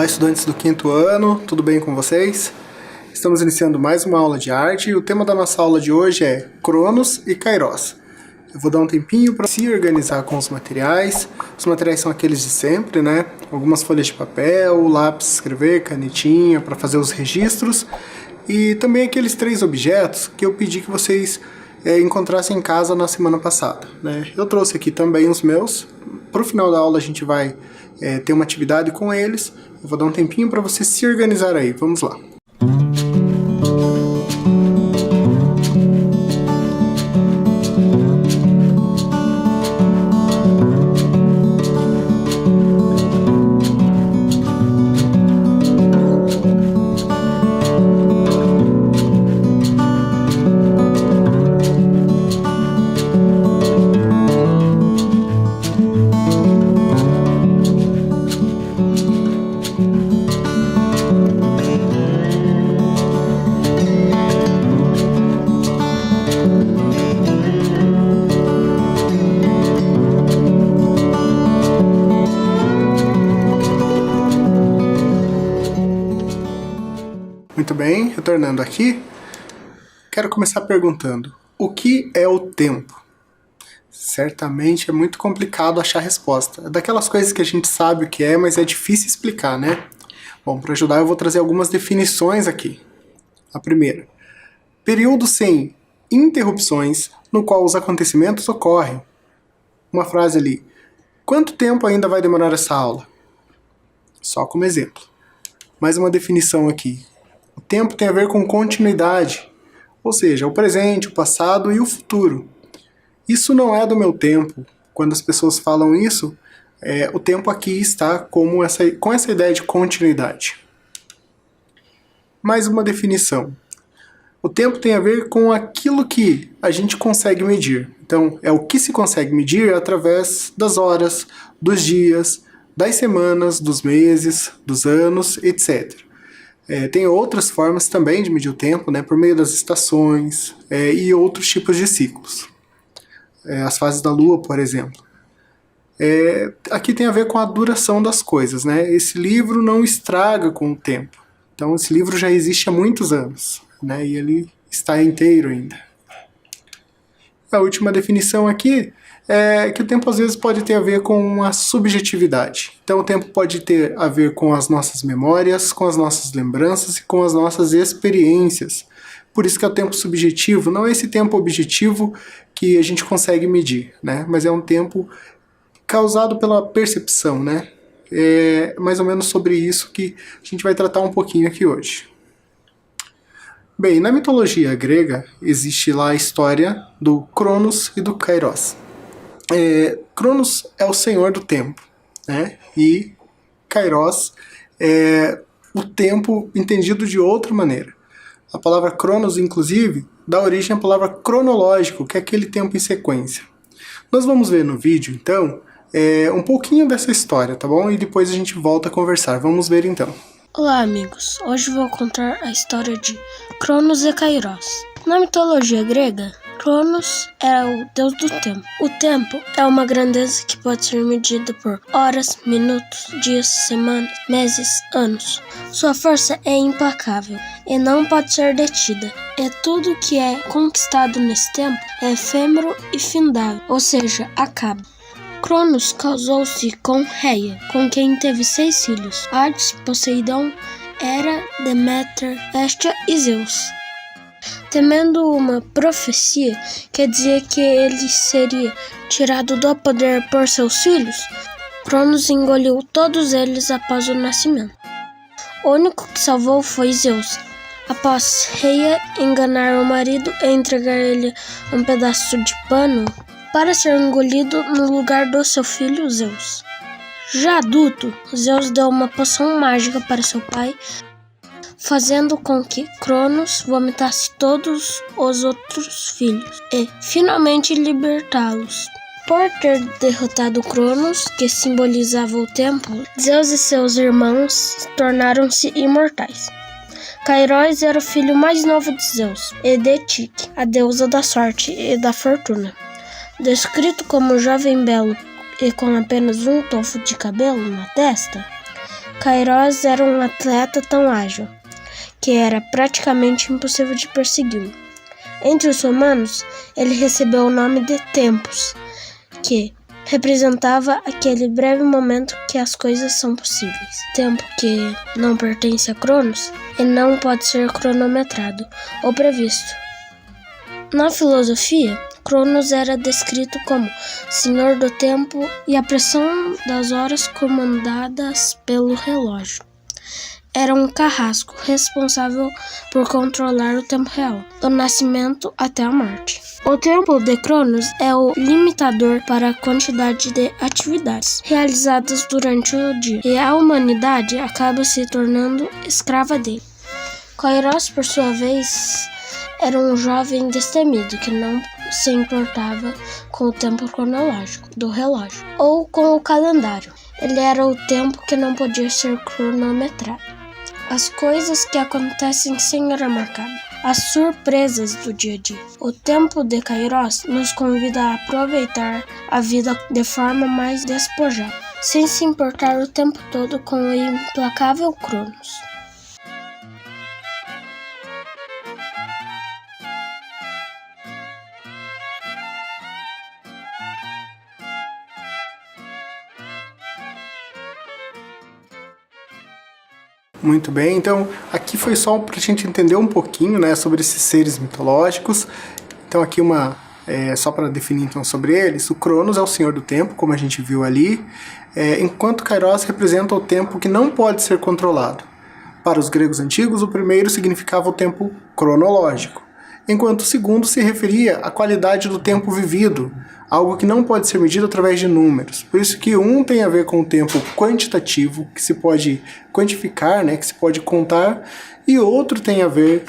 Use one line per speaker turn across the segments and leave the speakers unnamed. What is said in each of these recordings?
Olá, estudantes do quinto ano, tudo bem com vocês? Estamos iniciando mais uma aula de arte e o tema da nossa aula de hoje é Cronos e Kairos. Eu vou dar um tempinho para se organizar com os materiais. Os materiais são aqueles de sempre, né? Algumas folhas de papel, lápis, escrever, canetinha para fazer os registros e também aqueles 3 objetos que eu pedi que vocês encontrassem em casa na semana passada, né? Eu trouxe aqui também os meus. Para o final da aula a gente vai ter uma atividade com eles. Eu vou dar um tempinho para você se organizar aí. Vamos lá. Muito bem, retornando aqui, quero começar perguntando, o que é o tempo? Certamente é muito complicado achar a resposta. É daquelas coisas que a gente sabe o que é, mas é difícil explicar, né? Bom, para ajudar eu vou trazer algumas definições aqui. A primeira, período sem interrupções no qual os acontecimentos ocorrem. Uma frase ali, quanto tempo ainda vai demorar essa aula? Só como exemplo. Mais uma definição aqui. O tempo tem a ver com continuidade, ou seja, o presente, o passado e o futuro. Isso não é do meu tempo. Quando as pessoas falam isso, o tempo aqui está com essa ideia de continuidade. Mais uma definição. O tempo tem a ver com aquilo que a gente consegue medir. Então, é o que se consegue medir através das horas, dos dias, das semanas, dos meses, dos anos, etc. Tem outras formas também de medir o tempo, né, por meio das estações e outros tipos de ciclos. As fases da Lua, por exemplo. Aqui tem a ver com a duração das coisas, né? Esse livro não estraga com o tempo. Então esse livro já existe há muitos anos, né, e ele está inteiro ainda. A última definição aqui é que o tempo às vezes pode ter a ver com uma subjetividade. Então o tempo pode ter a ver com as nossas memórias, com as nossas lembranças e com as nossas experiências. Por isso que é o tempo subjetivo, não é esse tempo objetivo que a gente consegue medir, né? Mas é um tempo causado pela percepção, né? É mais ou menos sobre isso que a gente vai tratar um pouquinho aqui hoje. Bem, na mitologia grega existe lá a história do Cronos e do Kairos. Cronos é o senhor do tempo, né? E Kairos é o tempo entendido de outra maneira. A palavra Cronos, inclusive, dá origem à palavra cronológico, que é aquele tempo em sequência. Nós vamos ver no vídeo, então, um pouquinho dessa história, tá bom? E depois a gente volta a conversar. Vamos ver, então.
Olá, amigos. Hoje vou contar a história de Cronos e Kairos. Na mitologia grega, Cronos era o deus do tempo. O tempo é uma grandeza que pode ser medida por horas, minutos, dias, semanas, meses, anos. Sua força é implacável e não pode ser detida. E tudo que é conquistado nesse tempo é efêmero e findável, ou seja, acaba. Cronos casou-se com Reia, com quem teve 6 filhos: Hades, Poseidon, Hera, Deméter, Hestia e Zeus. Temendo uma profecia que dizia que ele seria tirado do poder por seus filhos, Cronos engoliu todos eles após o nascimento. O único que salvou foi Zeus, após Reia enganar o marido e entregar ele um pedaço de pano para ser engolido no lugar do seu filho Zeus. Já adulto, Zeus deu uma poção mágica para seu pai, fazendo com que Cronos vomitasse todos os outros filhos e finalmente libertá-los. Por ter derrotado Cronos, que simbolizava o tempo, Zeus e seus irmãos tornaram-se imortais. Kairos era o filho mais novo de Zeus e de Tique, a deusa da sorte e da fortuna. Descrito como jovem belo e com apenas um tufo de cabelo na testa, Kairos era um atleta tão ágil que era praticamente impossível de persegui-lo. Entre os romanos, ele recebeu o nome de Tempus, que representava aquele breve momento que as coisas são possíveis. Tempo que não pertence a Cronos e não pode ser cronometrado ou previsto. Na filosofia, Cronos era descrito como senhor do tempo e a pressão das horas comandadas pelo relógio. Era um carrasco responsável por controlar o tempo real, do nascimento até a morte. O tempo de Cronos é o limitador para a quantidade de atividades realizadas durante o dia, e a humanidade acaba se tornando escrava dele. Kairos, por sua vez, era um jovem destemido que não se importava com o tempo cronológico do relógio ou com o calendário. Ele era o tempo que não podia ser cronometrado. As coisas que acontecem sem hora marcada, as surpresas do dia a dia. O tempo de Kairos nos convida a aproveitar a vida de forma mais despojada, sem se importar o tempo todo com o implacável Cronos.
Muito bem, então aqui foi só para a gente entender um pouquinho, né, sobre esses seres mitológicos. Então aqui só para definir então sobre eles, o Cronos é o senhor do tempo, como a gente viu ali, enquanto Kairos representa o tempo que não pode ser controlado. Para os gregos antigos, o primeiro significava o tempo cronológico, enquanto o segundo se referia à qualidade do tempo vivido, algo que não pode ser medido através de números. Por isso que um tem a ver com o tempo quantitativo, que se pode quantificar, né, que se pode contar, e outro tem a ver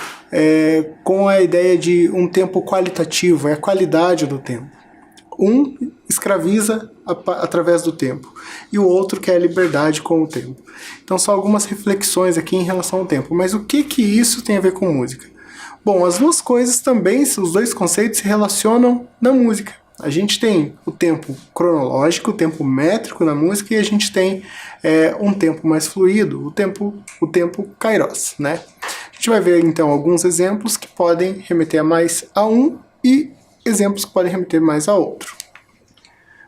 com a ideia de um tempo qualitativo, é a qualidade do tempo. Um escraviza através do tempo, e o outro quer a liberdade com o tempo. Então são algumas reflexões aqui em relação ao tempo. Mas o que isso tem a ver com música? Bom, as duas coisas também, os dois conceitos se relacionam na música. A gente tem o tempo cronológico, o tempo métrico na música, e a gente tem um tempo mais fluido, o tempo Kairos, né? A gente vai ver então alguns exemplos que podem remeter mais a um e exemplos que podem remeter mais a outro.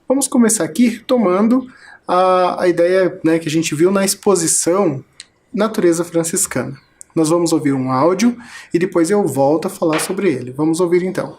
Vamos começar aqui tomando a ideia, né, que a gente viu na exposição Natureza Franciscana. Nós vamos ouvir um áudio e depois eu volto a falar sobre ele. Vamos ouvir então.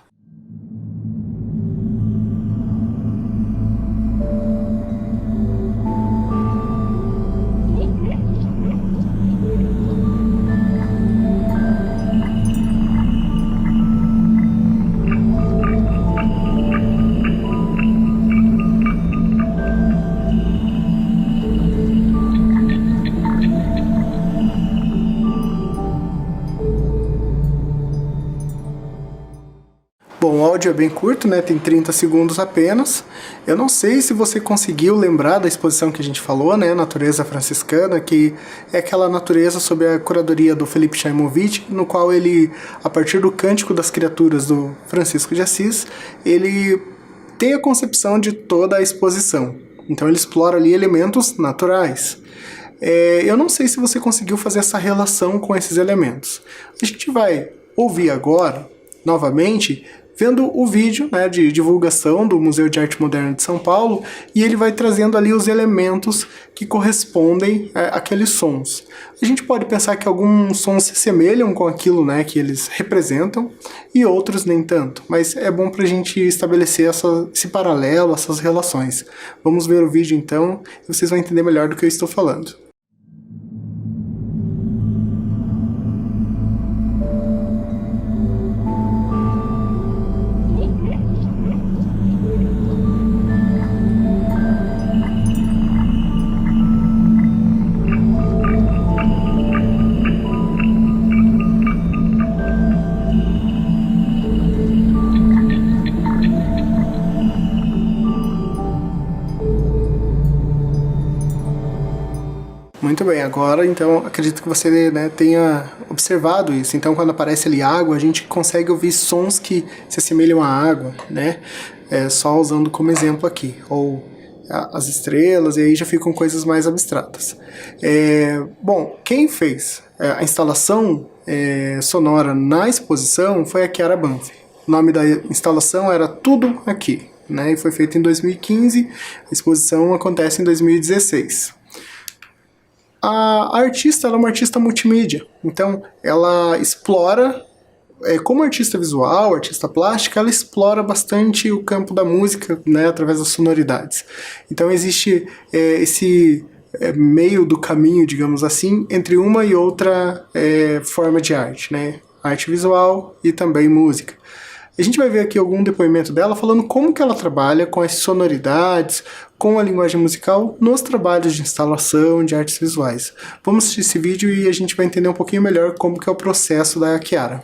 Bom, o áudio é bem curto, né? Tem 30 segundos apenas. Eu não sei se você conseguiu lembrar da exposição que a gente falou, né? Natureza Franciscana, que é aquela natureza sob a curadoria do Felipe Chaimovic, no qual ele, a partir do Cântico das Criaturas do Francisco de Assis, ele tem a concepção de toda a exposição. Então ele explora ali elementos naturais. Eu não sei se você conseguiu fazer essa relação com esses elementos. A gente vai ouvir agora, novamente, vendo o vídeo, né, de divulgação do Museu de Arte Moderna de São Paulo, e ele vai trazendo ali os elementos que correspondem àqueles sons. A gente pode pensar que alguns sons se assemelham com aquilo, né, que eles representam, e outros nem tanto, mas é bom para a gente estabelecer esse paralelo, essas relações. Vamos ver o vídeo então, e vocês vão entender melhor do que eu estou falando. Muito bem, agora então acredito que você, né, tenha observado isso. Então quando aparece ali água, a gente consegue ouvir sons que se assemelham à água, né? Só usando como exemplo aqui. Ou as estrelas, e aí já ficam coisas mais abstratas. Bom, quem fez a instalação sonora na exposição foi a Chiara Banfi. O nome da instalação era Tudo Aqui, né? E foi feito em 2015, a exposição acontece em 2016. A artista, ela é uma artista multimídia, então ela explora, como artista visual, artista plástica, ela explora bastante o campo da música, né, através das sonoridades. Então existe esse meio do caminho, digamos assim, entre uma e outra forma de arte, né? Arte visual e também música. A gente vai ver aqui algum depoimento dela falando como que ela trabalha com as sonoridades, com a linguagem musical nos trabalhos de instalação de artes visuais. Vamos assistir esse vídeo e a gente vai entender um pouquinho melhor como que é o processo da Chiara.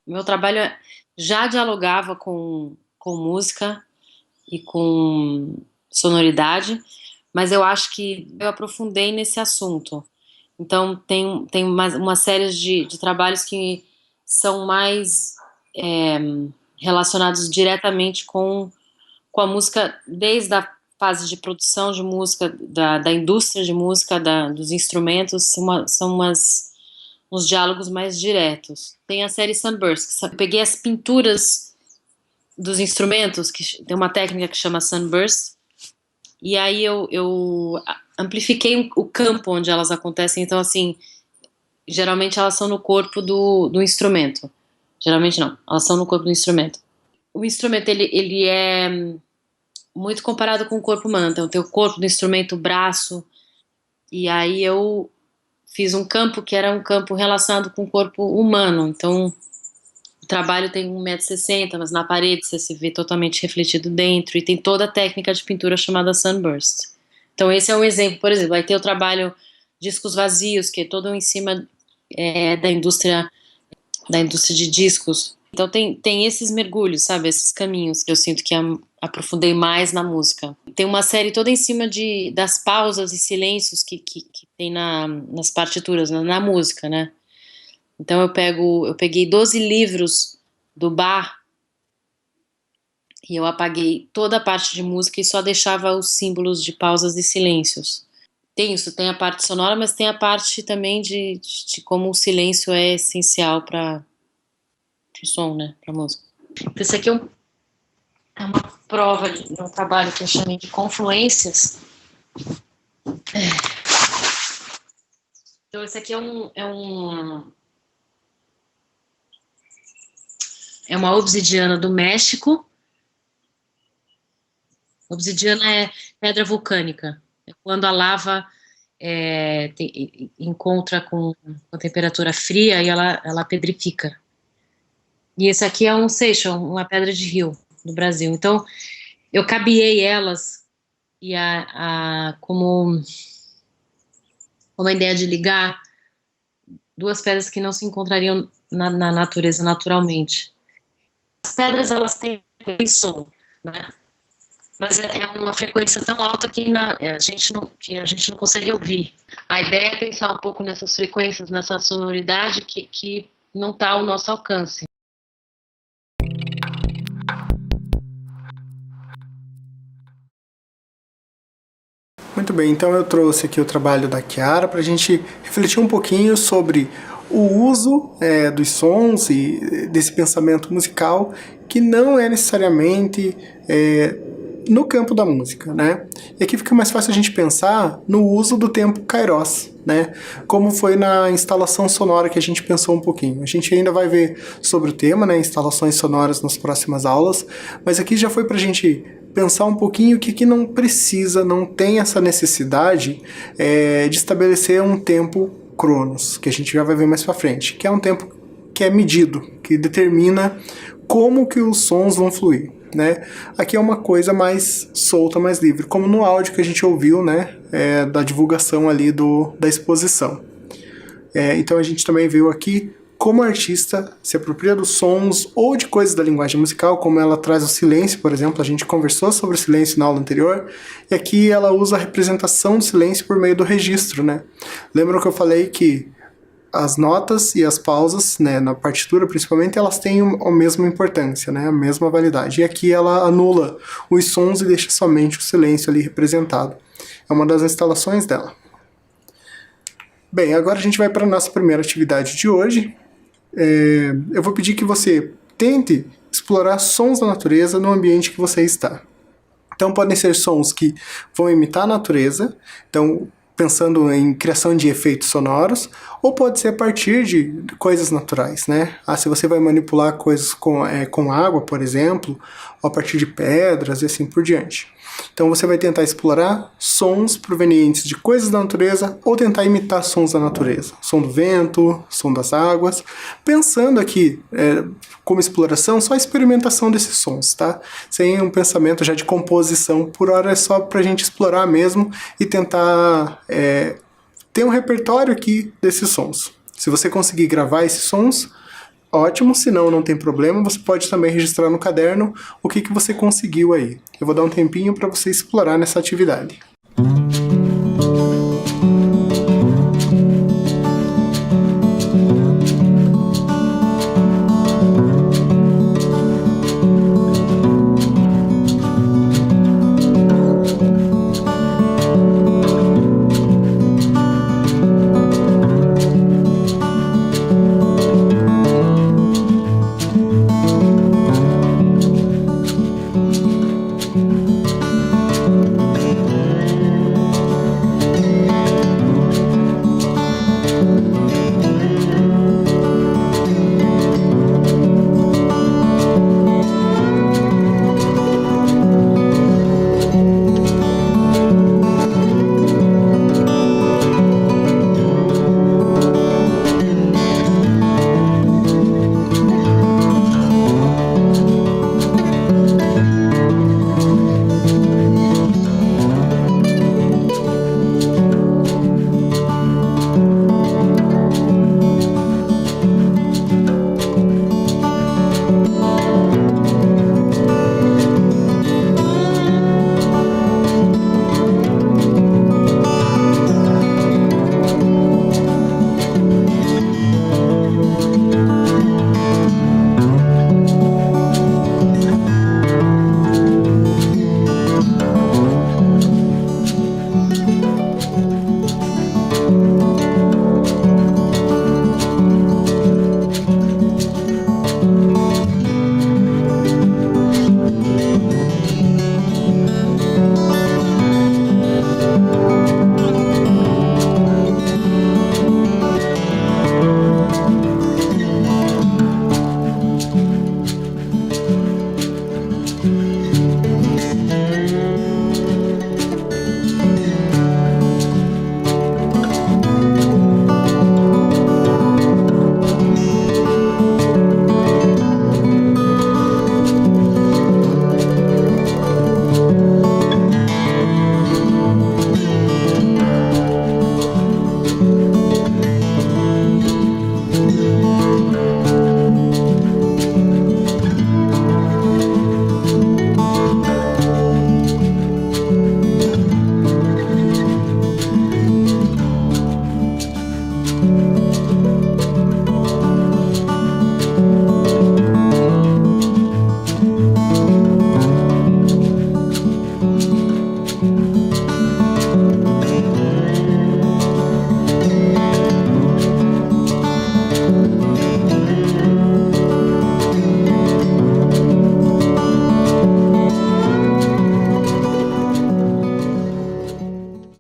Meu trabalho já dialogava com música e com sonoridade, mas eu acho que eu aprofundei nesse assunto. Então, tem uma série de trabalhos que são mais relacionados diretamente com a música, desde a fase de produção de música, da indústria de música, dos instrumentos, são uns diálogos mais diretos. Tem a série Sunburst, que eu peguei as pinturas dos instrumentos, que tem uma técnica que chama Sunburst, e aí eu amplifiquei o campo onde elas acontecem. Então, assim, geralmente elas são no corpo do instrumento. Geralmente não, elas são no corpo do instrumento. O instrumento, ele é muito comparado com o corpo humano. Então, tem o corpo do instrumento, o braço, e aí eu fiz um campo que era um campo relacionado com o corpo humano. Então, o trabalho tem 1,60 m, mas na parede você se vê totalmente refletido dentro, e tem toda a técnica de pintura chamada Sunburst. Então esse é um exemplo, por exemplo. Aí tem o trabalho Discos Vazios, que é todo em cima da indústria de discos. Então tem esses mergulhos, sabe, esses caminhos que eu sinto que aprofundei mais na música. Tem uma série toda em cima das pausas e silêncios que tem nas partituras, na música, né? Então eu peguei 12 livros do Bach e eu apaguei toda a parte de música e só deixava os símbolos de pausas e silêncios. Tem isso, tem a parte sonora, mas tem a parte também de como o silêncio é essencial para o som, né, para a música. Então, esse aqui é uma prova de um trabalho que eu chamei de confluências. Então esse aqui é uma obsidiana do México. Obsidiana é pedra vulcânica. É quando a lava encontra com temperatura fria e ela pedrifica. E esse aqui é um seixo, uma pedra de rio do Brasil. Então, eu cabeei elas e como uma ideia de ligar duas pedras que não se encontrariam na natureza naturalmente. As pedras, elas têm som, né? Mas é uma frequência tão alta que a gente não consegue ouvir. A ideia é pensar um pouco nessas frequências, nessa sonoridade que não está ao nosso alcance.
Muito bem, então eu trouxe aqui o trabalho da Chiara para a gente refletir um pouquinho sobre o uso dos sons e desse pensamento musical que não é necessariamente no campo da música, né? E aqui fica mais fácil a gente pensar no uso do tempo Kairos, né? Como foi na instalação sonora que a gente pensou um pouquinho. A gente ainda vai ver sobre o tema, né? Instalações sonoras nas próximas aulas, mas aqui já foi para a gente pensar um pouquinho que não precisa, não tem essa necessidade de estabelecer um tempo Cronos, que a gente já vai ver mais para frente, que é um tempo que é medido, que determina como que os sons vão fluir, né? Aqui é uma coisa mais solta, mais livre, como no áudio que a gente ouviu, né? Da divulgação ali da exposição. Então a gente também viu aqui como a artista se apropria dos sons ou de coisas da linguagem musical, como ela traz o silêncio, por exemplo, a gente conversou sobre o silêncio na aula anterior, e aqui ela usa a representação do silêncio por meio do registro, né? Lembram que eu falei que as notas e as pausas, né, na partitura principalmente, elas têm a mesma importância, né, a mesma validade. E aqui ela anula os sons e deixa somente o silêncio ali representado. É uma das instalações dela. Bem, agora a gente vai para a nossa primeira atividade de hoje. Eu vou pedir que você tente explorar sons da natureza no ambiente que você está. Então podem ser sons que vão imitar a natureza, então pensando em criação de efeitos sonoros, ou pode ser a partir de coisas naturais, né? Se você vai manipular coisas com água, por exemplo, ou a partir de pedras e assim por diante. Então você vai tentar explorar sons provenientes de coisas da natureza ou tentar imitar sons da natureza. Som do vento, som das águas. Pensando aqui, como exploração, só a experimentação desses sons, tá? Sem um pensamento já de composição. Por hora é só pra gente explorar mesmo e tentar ter um repertório aqui desses sons. Se você conseguir gravar esses sons, ótimo, se não tem problema, você pode também registrar no caderno o que você conseguiu aí. Eu vou dar um tempinho para você explorar nessa atividade.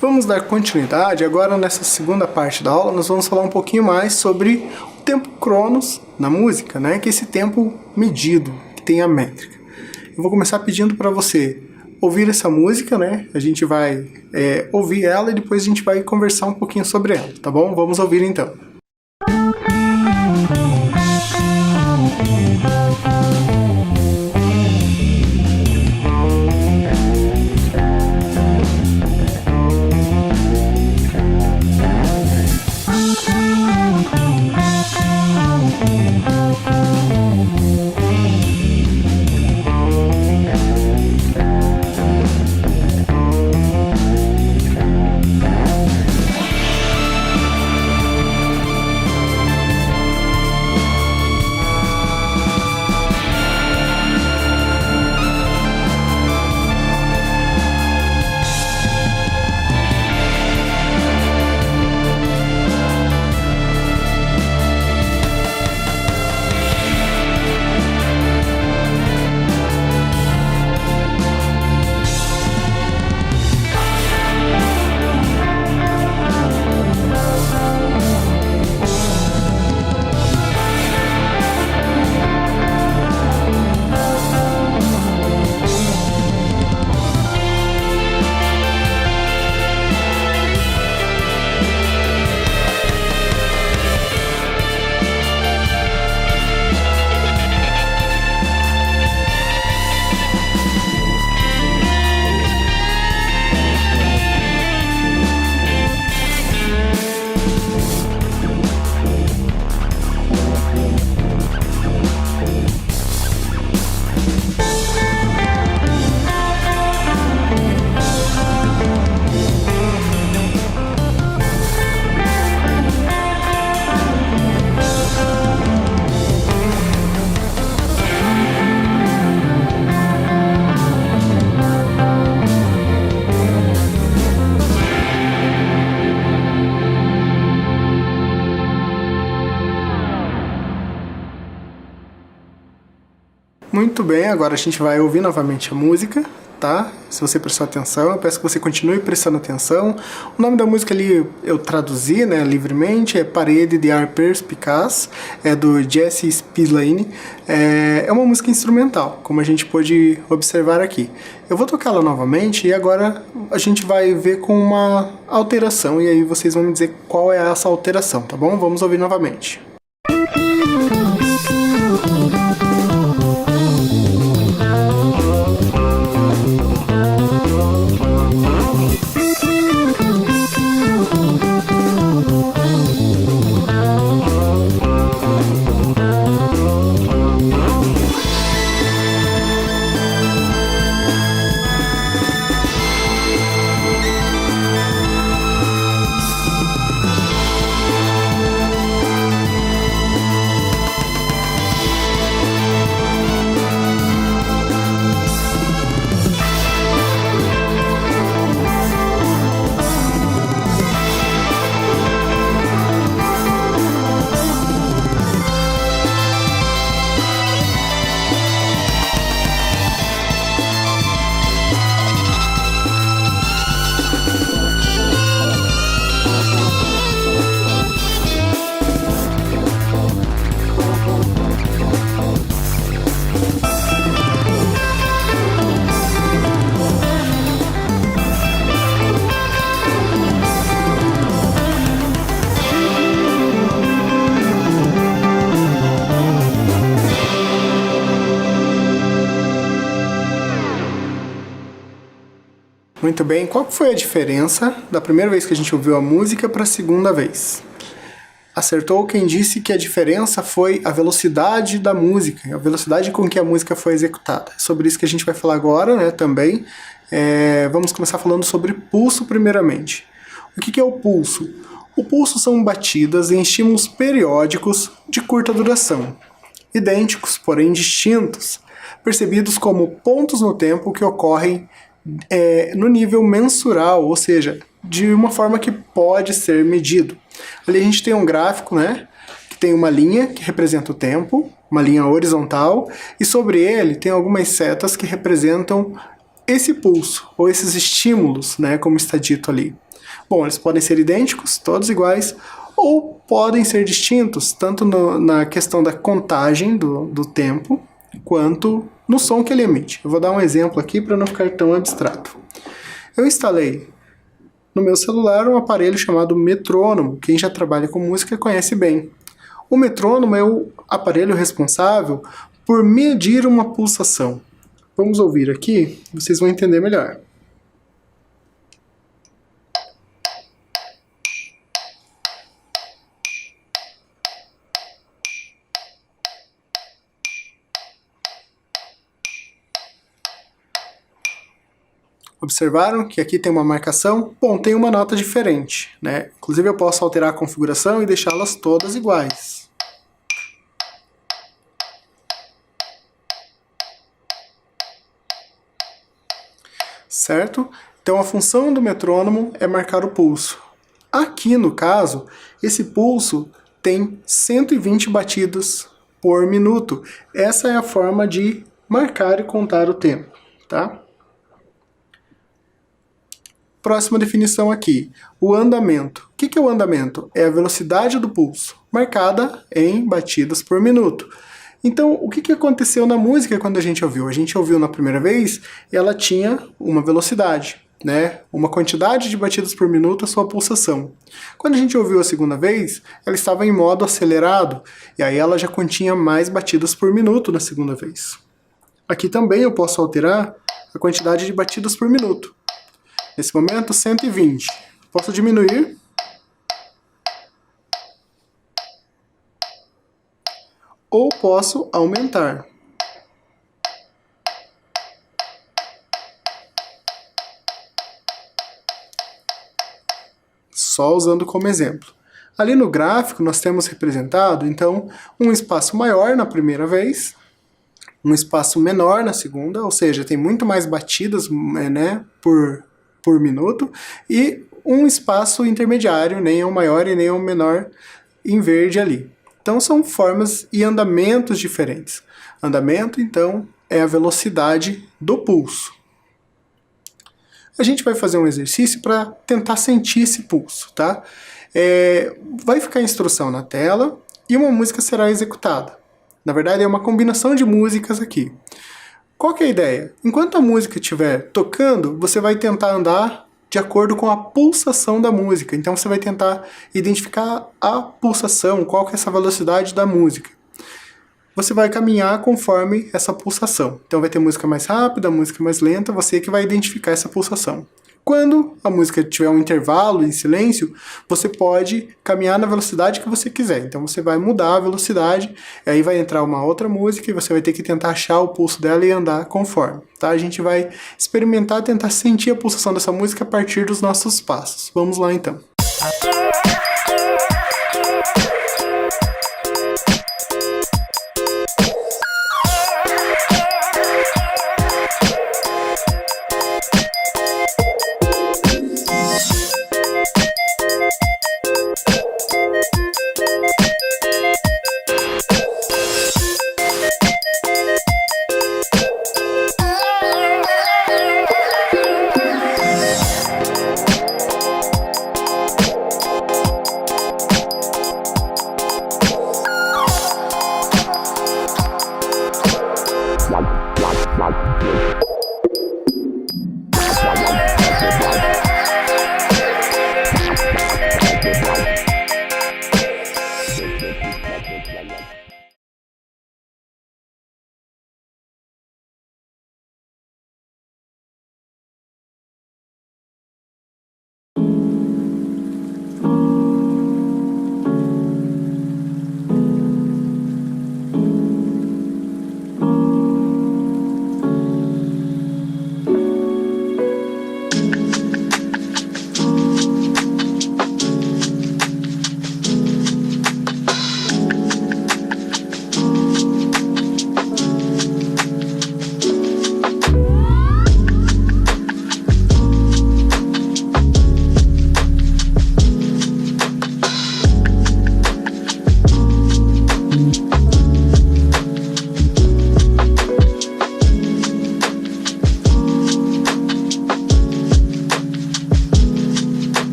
Vamos dar continuidade. Agora, nessa segunda parte da aula, nós vamos falar um pouquinho mais sobre o tempo cronos na música, né? Que é esse tempo medido, que tem a métrica. Eu vou começar pedindo para você ouvir essa música, né? A gente vai ouvir ela e depois a gente vai conversar um pouquinho sobre ela, tá bom? Vamos ouvir então. Muito bem, agora a gente vai ouvir novamente a música, tá? Se você prestou atenção, eu peço que você continue prestando atenção. O nome da música ali eu traduzi, né, livremente, é Parede de Ar Perspicaz, é do Jesse Spillane. É uma música instrumental, como a gente pôde observar aqui. Eu vou tocá-la novamente e agora a gente vai ver com uma alteração e aí vocês vão me dizer qual é essa alteração, tá bom? Vamos ouvir novamente. Muito bem, qual foi a diferença da primeira vez que a gente ouviu a música para a segunda vez? Acertou quem disse que a diferença foi a velocidade da música, a velocidade com que a música foi executada. É sobre isso que a gente vai falar agora, né, também. Vamos começar falando sobre pulso primeiramente. O que é o pulso? O pulso são batidas em estímulos periódicos de curta duração, idênticos, porém distintos, percebidos como pontos no tempo que ocorrem no nível mensural, ou seja, de uma forma que pode ser medido. Ali a gente tem um gráfico, né, que tem uma linha que representa o tempo, uma linha horizontal, e sobre ele tem algumas setas que representam esse pulso, ou esses estímulos, né, como está dito ali. Bom, eles podem ser idênticos, todos iguais, ou podem ser distintos, tanto na questão da contagem do tempo, quanto no som que ele emite. Eu vou dar um exemplo aqui para não ficar tão abstrato. Eu instalei no meu celular um aparelho chamado metrônomo. Quem já trabalha com música conhece bem. O metrônomo é o aparelho responsável por medir uma pulsação. Vamos ouvir aqui, vocês vão entender melhor. Observaram que aqui tem uma marcação? Bom, tem uma nota diferente, né? Inclusive eu posso alterar a configuração e deixá-las todas iguais. Certo? Então a função do metrônomo é marcar o pulso. Aqui no caso, esse pulso tem 120 batidas por minuto. Essa é a forma de marcar e contar o tempo, tá? Próxima definição aqui, o andamento. O que é o andamento? É a velocidade do pulso, marcada em batidas por minuto. Então, o que aconteceu na música quando a gente ouviu? A gente ouviu na primeira vez, ela tinha uma velocidade, né? Uma quantidade de batidas por minuto, a sua pulsação. Quando a gente ouviu a segunda vez, ela estava em modo acelerado, e aí ela já continha mais batidas por minuto na segunda vez. Aqui também eu posso alterar a quantidade de batidas por minuto. Nesse momento, 120. Posso diminuir. Ou posso aumentar. Só usando como exemplo. Ali no gráfico nós temos representado, então, um espaço maior na primeira vez, um espaço menor na segunda, ou seja, tem muito mais batidas, né, por minuto, e um espaço intermediário, nem é o maior e nem é o menor, em verde ali. Então são formas e andamentos diferentes. Andamento, então, é a velocidade do pulso. A gente vai fazer um exercício para tentar sentir esse pulso, tá? Vai ficar a instrução na tela e uma música será executada. Na verdade, é uma combinação de músicas aqui. Qual que é a ideia? Enquanto a música estiver tocando, você vai tentar andar de acordo com a pulsação da música. Então você vai tentar identificar a pulsação, qual que é essa velocidade da música. Você vai caminhar conforme essa pulsação. Então vai ter música mais rápida, música mais lenta, você que vai identificar essa pulsação. Quando a música tiver um intervalo em silêncio, você pode caminhar na velocidade que você quiser. Então você vai mudar a velocidade, aí vai entrar uma outra música e você vai ter que tentar achar o pulso dela e andar conforme. Tá? A gente vai experimentar, tentar sentir a pulsação dessa música a partir dos nossos passos. Vamos lá então.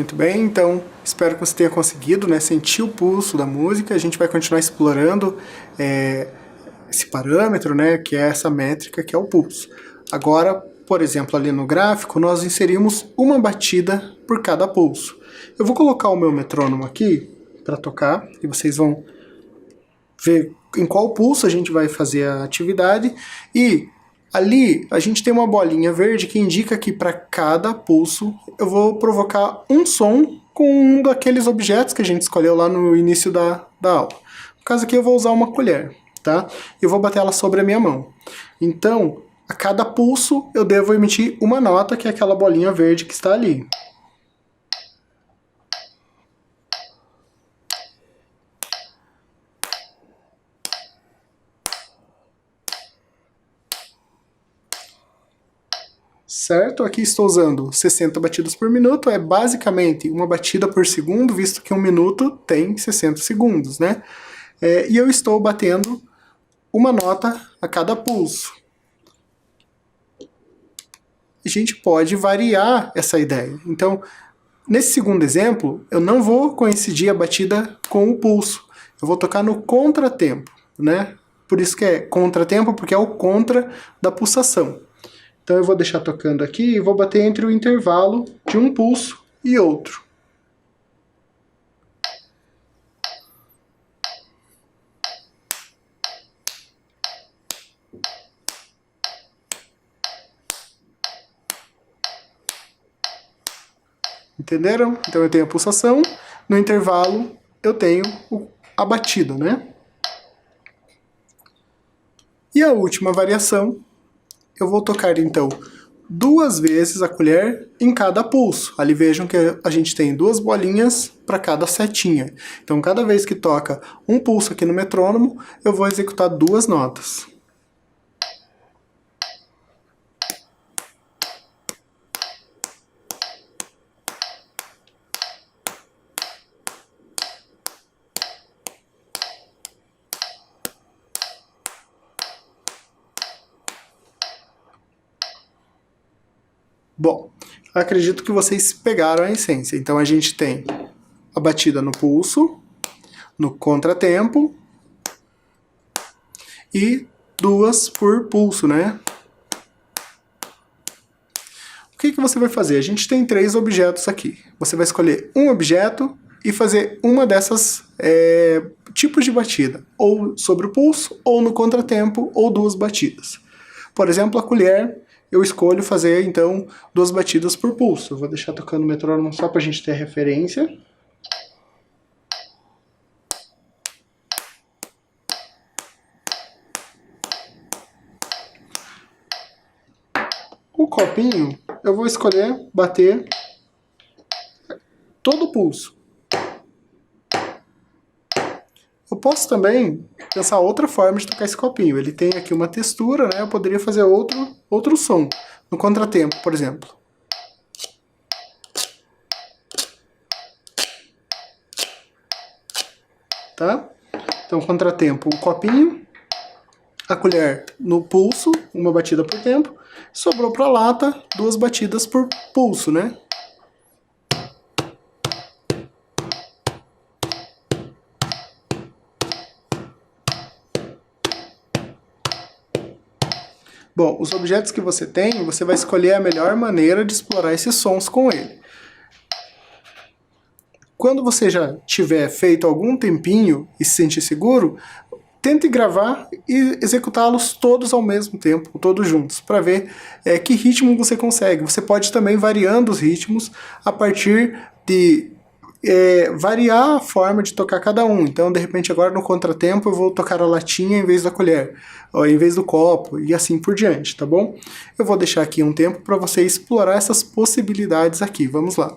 Muito bem, então espero que você tenha conseguido, né, sentir o pulso da música. A gente vai continuar explorando esse parâmetro, né, que é essa métrica que é o pulso. Agora, por exemplo, ali no gráfico, nós inserimos uma batida por cada pulso. Eu vou colocar o meu metrônomo aqui para tocar e vocês vão ver em qual pulso a gente vai fazer a atividade. E ali a gente tem uma bolinha verde que indica que para cada pulso eu vou provocar um som com um daqueles objetos que a gente escolheu lá no início da aula. No caso aqui eu vou usar uma colher, tá? E eu vou bater ela sobre a minha mão. Então, a cada pulso eu devo emitir uma nota, que é aquela bolinha verde que está ali. Certo? Aqui estou usando 60 batidas por minuto, é basicamente uma batida por segundo, visto que um minuto tem 60 segundos, né? E eu estou batendo uma nota a cada pulso. A gente pode variar essa ideia. Então, nesse segundo exemplo, eu não vou coincidir a batida com o pulso. Eu vou tocar no contratempo, né? Por isso que é contratempo, porque é o contra da pulsação. Então eu vou deixar tocando aqui e vou bater entre o intervalo de um pulso e outro. Entenderam? Então eu tenho a pulsação, no intervalo eu tenho a batida, né? E a última variação, eu vou tocar então 2 vezes a colher em cada pulso. Ali vejam que a gente tem 2 bolinhas para cada setinha. Então cada vez que toca um pulso aqui no metrônomo, eu vou executar 2 notas. Bom, acredito que vocês pegaram a essência. Então a gente tem a batida no pulso, no contratempo e 2 por pulso, né? O que você vai fazer? A gente tem 3 objetos aqui. Você vai escolher um objeto e fazer uma dessas tipos de batida, ou sobre o pulso, ou no contratempo, ou 2 batidas. Por exemplo, a colher, eu escolho fazer, então, 2 batidas por pulso. Eu vou deixar tocando o metrônomo só para a gente ter referência. O copinho, eu vou escolher bater todo o pulso. Eu posso também pensar outra forma de tocar esse copinho. Ele tem aqui uma textura, né? Eu poderia fazer outro som. No contratempo, por exemplo. Tá? Então, contratempo, o copinho. A colher no pulso, uma batida por tempo. Sobrou para a lata, 2 batidas por pulso, né? Bom, os objetos que você tem, você vai escolher a melhor maneira de explorar esses sons com ele. Quando você já tiver feito algum tempinho e se sentir seguro, tente gravar e executá-los todos ao mesmo tempo, todos juntos, para ver que ritmo você consegue. Você pode também variando os ritmos a partir de variar a forma de tocar cada um. Então, de repente, agora no contratempo eu vou tocar a latinha em vez da colher, ou em vez do copo, e assim por diante, tá bom? Eu vou deixar aqui um tempo para você explorar essas possibilidades aqui. Vamos lá.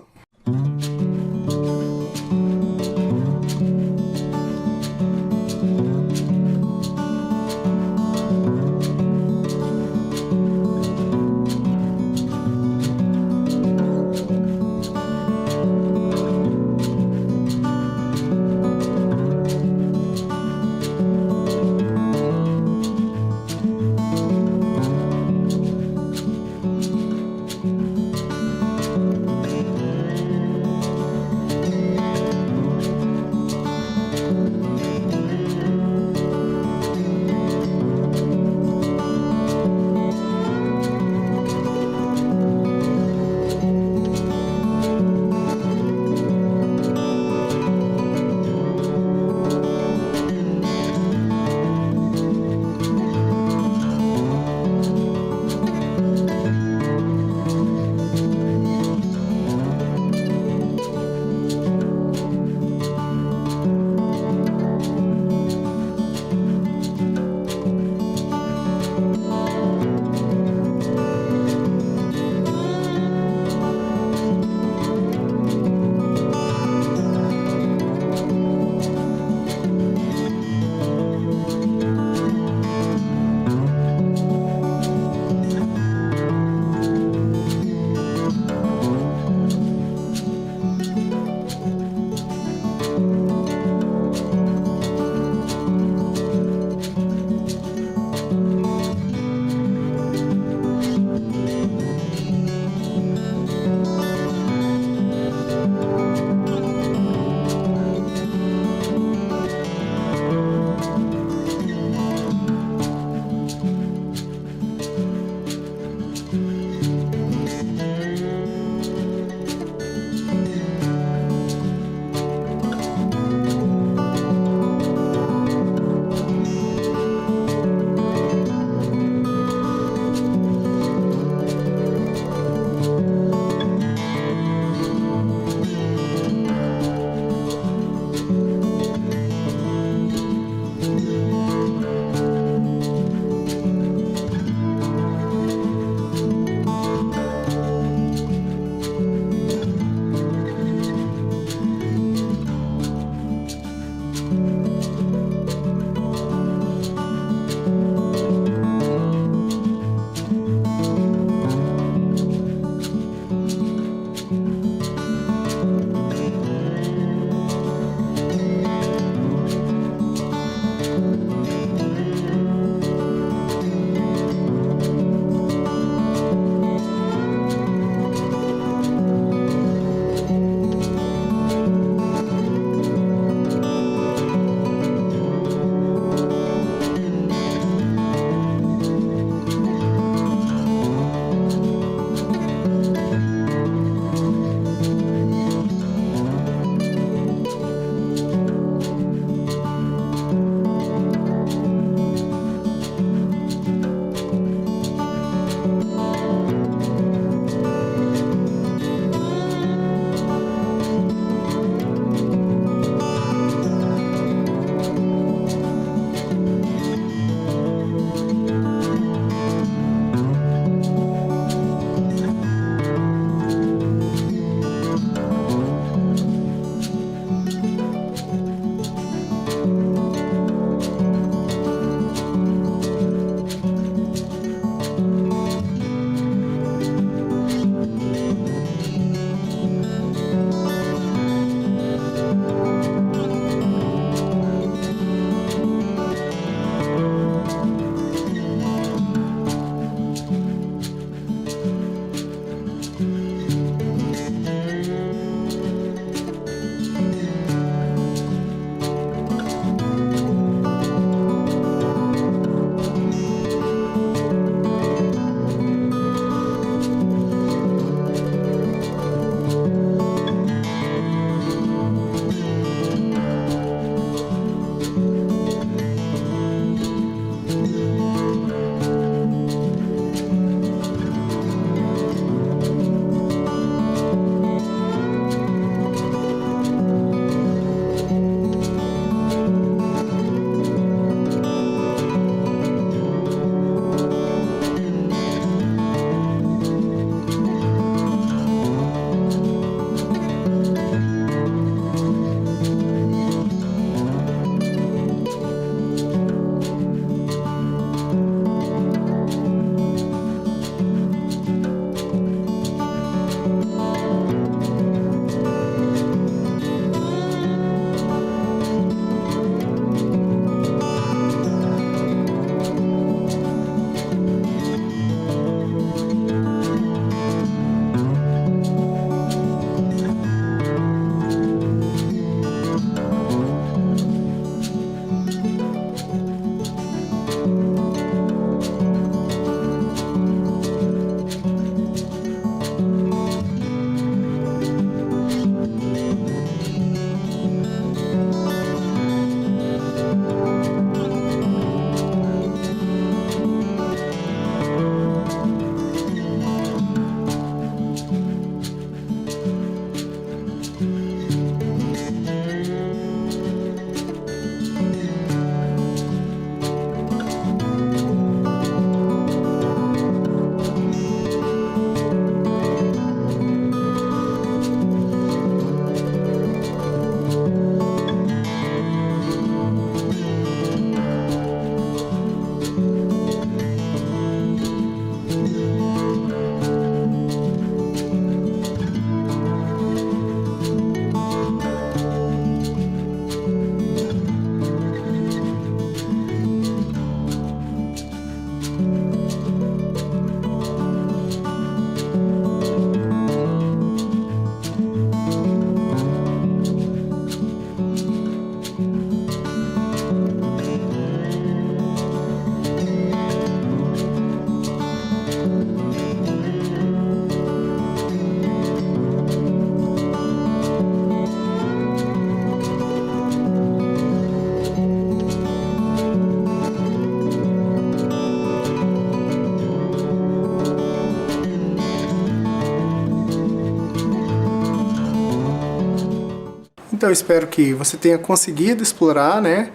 Então eu espero que você tenha conseguido explorar, né,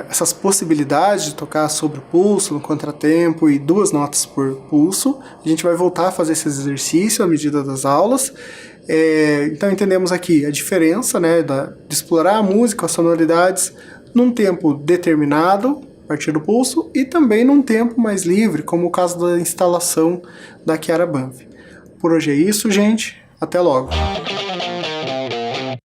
essas possibilidades de tocar sobre o pulso, no contratempo e 2 notas por pulso. A gente vai voltar a fazer esse exercício à medida das aulas. Então entendemos aqui a diferença, né, de explorar a música, as sonoridades, num tempo determinado, a partir do pulso, e também num tempo mais livre, como o caso da instalação da Chiara Banfi. Por hoje é isso, gente. Até logo!